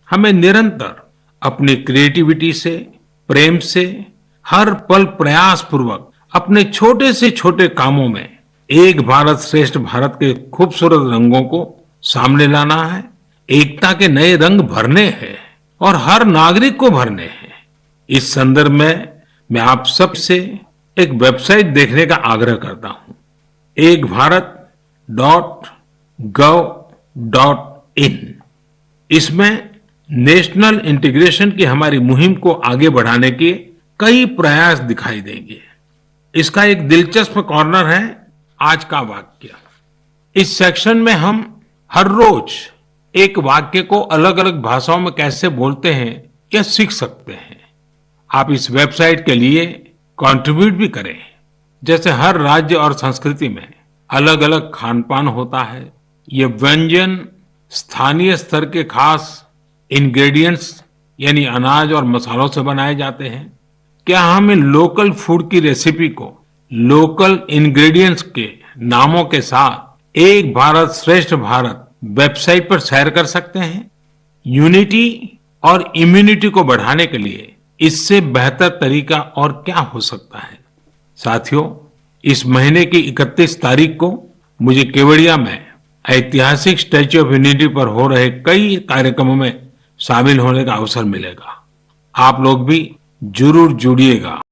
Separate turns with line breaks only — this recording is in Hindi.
हमें निरंतर अपनी क्रिएटिविटी से, प्रेम से, हर पल प्रयास पूर्वक अपने छोटे से छोटे कामों में एक भारत श्रेष्ठ भारत के खूबसूरत रंगों को सामने लाना है, एकता के नए रंग भरने हैं और हर नागरिक को भरने हैं। इस संदर्भ में मैं आप सबसे एक वेबसाइट देखने का आग्रह करता हूं, एक भारत .gov.in। इसमें नेशनल इंटीग्रेशन की हमारी मुहिम को आगे बढ़ाने के कई प्रयास दिखाई देंगे। इसका एक दिलचस्प कॉर्नर है आज का वाक्य। इस सेक्शन में हम हर रोज एक वाक्य को अलग अलग भाषाओं में कैसे बोलते हैं यह सीख सकते हैं। आप इस वेबसाइट के लिए कंट्रीब्यूट भी करें। जैसे हर राज्य और संस्कृति में अलग अलग खान पान होता है, ये व्यंजन स्थानीय स्तर के खास इंग्रेडिएंट्स यानी अनाज और मसालों से बनाए जाते हैं। क्या हम इन लोकल फूड की रेसिपी को लोकल इंग्रेडिएंट्स के नामों के साथ एक भारत श्रेष्ठ भारत वेबसाइट पर शेयर कर सकते हैं? यूनिटी और इम्यूनिटी को बढ़ाने के लिए इससे बेहतर तरीका और क्या हो सकता है? साथियों, इस महीने की 31 तारीख को मुझे केवड़िया में ऐतिहासिक स्टैच्यू ऑफ यूनिटी पर हो रहे कई कार्यक्रमों में शामिल होने का अवसर मिलेगा। आप लोग भी जरूर जुड़िएगा।